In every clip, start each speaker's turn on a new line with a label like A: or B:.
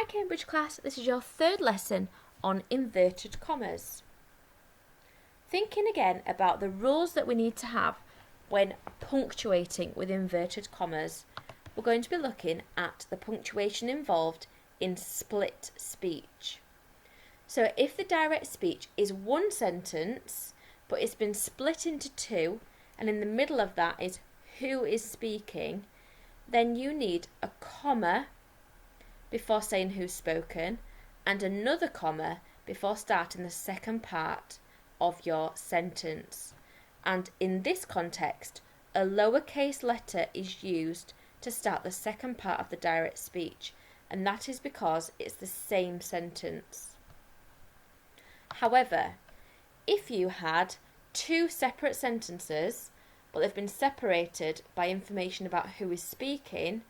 A: Hi Cambridge class, this is your third lesson on inverted commas. Thinking again about the rules that we need to have when punctuating with inverted commas, we're going to be looking at the punctuation involved in split speech. So if the direct speech is one sentence, but it's been split into two, and in the middle of that is who is speaking, then you need a comma before saying who's spoken, and another comma before starting the second part of your sentence. And in this context, a lowercase letter is used to start the second part of the direct speech, and that is because it's the same sentence. However, if you had two separate sentences, but they've been separated by information about who is speaking,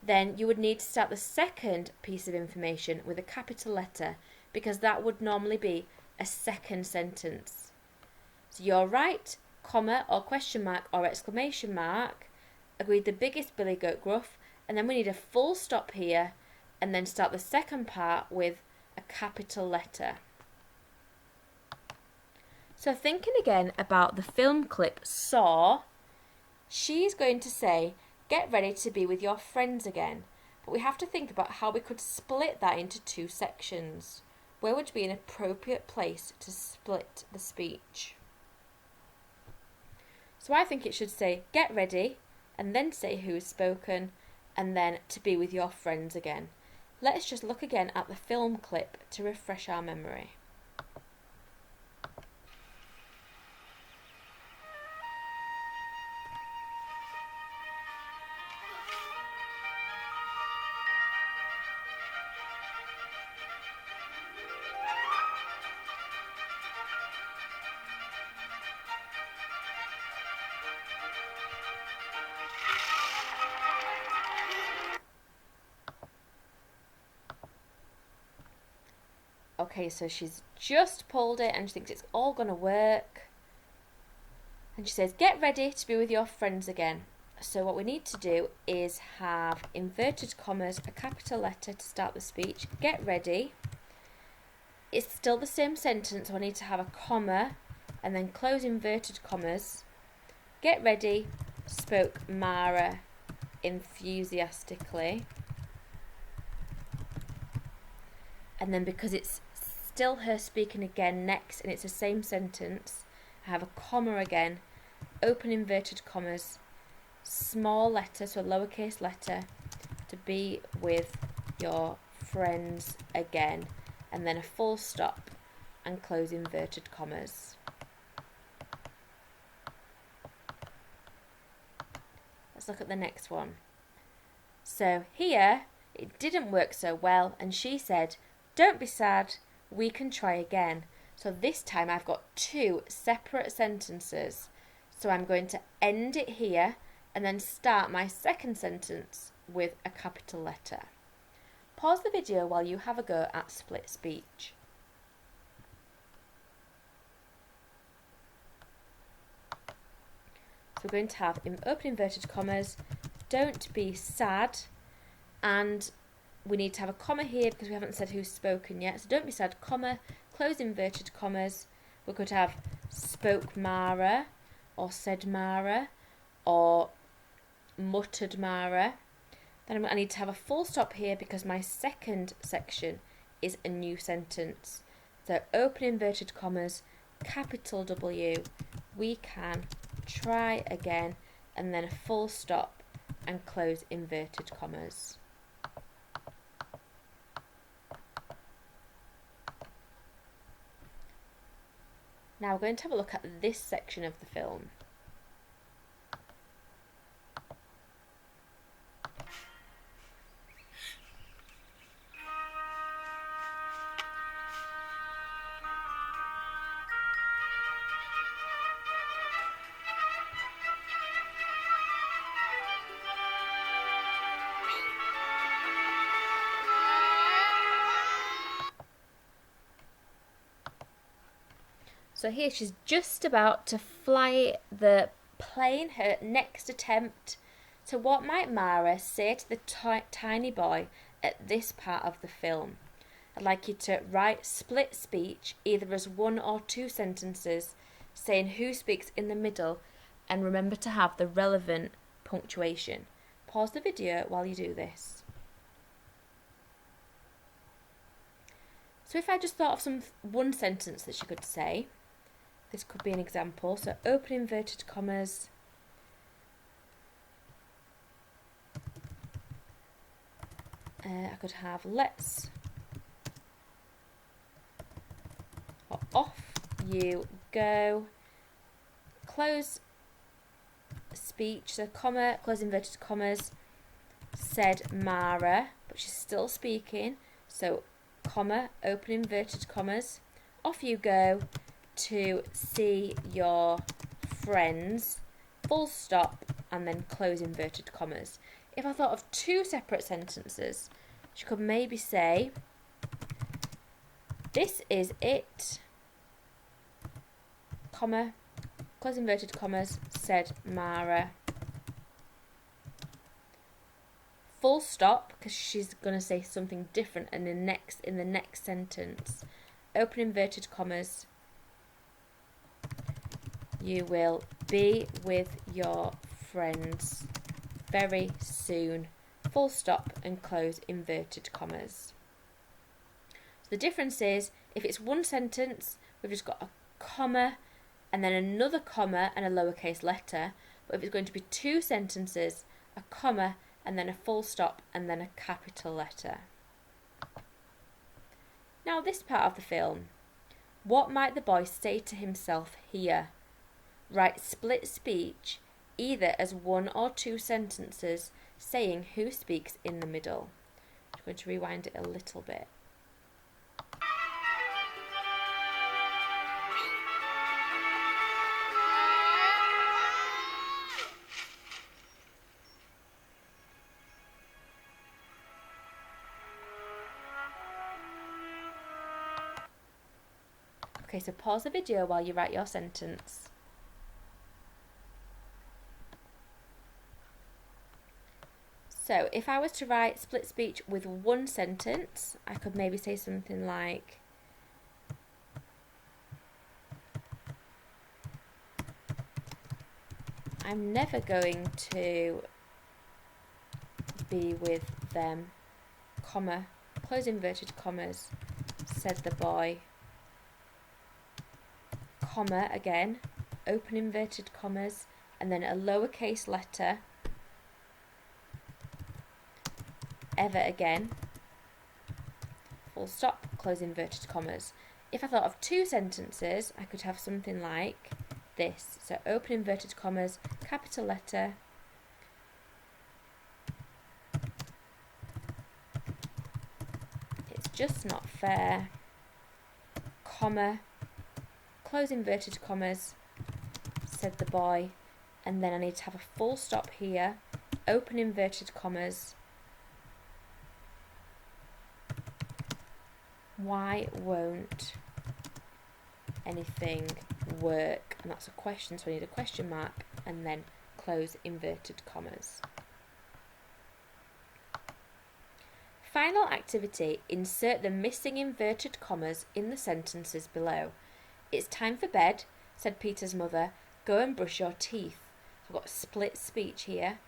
A: then you would need to start the second piece of information with a capital letter, because that would normally be a second sentence. So you're right, comma or question mark or exclamation mark, agreed the biggest billy goat gruff, and then we need a full stop here, and then start the second part with a capital letter. So thinking again about the film clip Saw, she's going to say, get ready to be with your friends again. But we have to think about how we could split that into two sections. Where would be an appropriate place to split the speech? So I think it should say, get ready, and then say who is spoken, and then to be with your friends again. Let's just look again at the film clip to refresh our memory. Okay, so she's just pulled it and she thinks it's all going to work. And she says, get ready to be with your friends again. So what we need to do is have inverted commas, a capital letter to start the speech. Get ready. It's still the same sentence, so I need to have a comma and then close inverted commas. Get ready, spoke Mara enthusiastically. And then because it's still her speaking again next and it's the same sentence, I have a comma again, open inverted commas, small letter, so a lowercase letter, to be with your friends again, and then a full stop and close inverted commas. Let's look at the next one. So here it didn't work so well, and she said, don't be sad, we can try again. So this time I've got two separate sentences. So I'm going to end it here and then start my second sentence with a capital letter. Pause the video while you have a go at split speech. So we're going to have open inverted commas, don't be sad, and we need to have a comma here because we haven't said who's spoken yet. So don't be sad, comma, close inverted commas. We could have spoke Mara, or said Mara, or muttered Mara. Then I need to have a full stop here because my second section is a new sentence. So open inverted commas, capital W, we can try again, and then a full stop and close inverted commas. Now we're going to have a look at this section of the film. So here she's just about to fly the plane, her next attempt. So what might Mara say to the tiny boy at this part of the film. I'd like you to write split speech either as 1 or 2 sentences saying who speaks in the middle, and remember to have the relevant punctuation. Pause the video while you do this. So if I just thought of one sentence that she could say, this could be an example. So open inverted commas. I could have let's, or off you go, close speech, so comma, close inverted commas, said Mara, but she's still speaking, so comma, open inverted commas, off you go to see your friends, full stop, and then close inverted commas. If I thought of 2 separate sentences, she could maybe say, this is it, comma, close inverted commas, said Mara, full stop, because she's going to say something different in the next sentence, open inverted commas, you will be with your friends very soon, full stop, and close inverted commas. So the difference is, if it's one sentence, we've just got a comma and then another comma and a lowercase letter, but if it's going to be 2 sentences, a comma and then a full stop and then a capital letter. Now this part of the film, what might the boy say to himself here? Write split speech either as 1 or 2 sentences saying who speaks in the middle. I'm going to rewind it a little bit. Okay, so pause the video while you write your sentence. So if I was to write split speech with 1 sentence, I could maybe say something like, I'm never going to be with them, comma, close inverted commas, said the boy, comma again, open inverted commas, and then a lowercase letter, ever again, full stop, close inverted commas. If I thought of 2 sentences, I could have something like this. So open inverted commas, capital letter, it's just not fair, comma, close inverted commas, said the boy, and then I need to have a full stop here, open inverted commas, why won't anything work? And that's a question, so I need a question mark and then close inverted commas. Final activity, insert the missing inverted commas in the sentences below. It's time for bed, said Peter's mother. Go and brush your teeth. I've got a split speech here.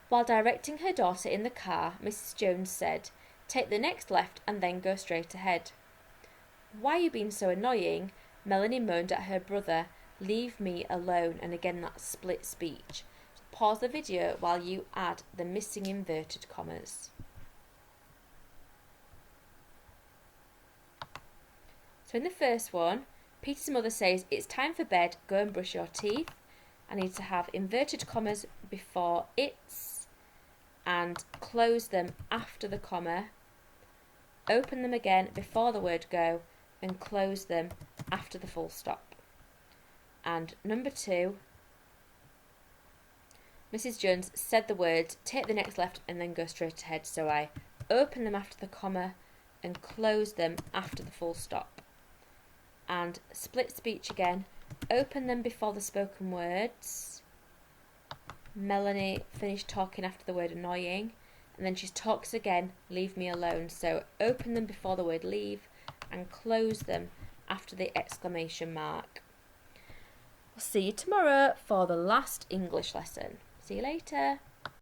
A: While directing her daughter in the car, Mrs. Jones said, take the next left and then go straight ahead. Why are you being so annoying? Melanie moaned at her brother. Leave me alone. And again, that's split speech. So pause the video while you add the missing inverted commas. So in the first one, Peter's mother says, it's time for bed, go and brush your teeth. I need to have inverted commas before it's and close them after the comma. Open them again before the word go and close them after the full stop. And number 2, Mrs. Jones said the words, take the next left and then go straight ahead. So I open them after the comma and close them after the full stop. And split speech again, open them before the spoken words. Melanie finished talking after the word annoying. And then she talks again, leave me alone. So open them before the word leave and close them after the exclamation mark. I'll see you tomorrow for the last English lesson. See you later.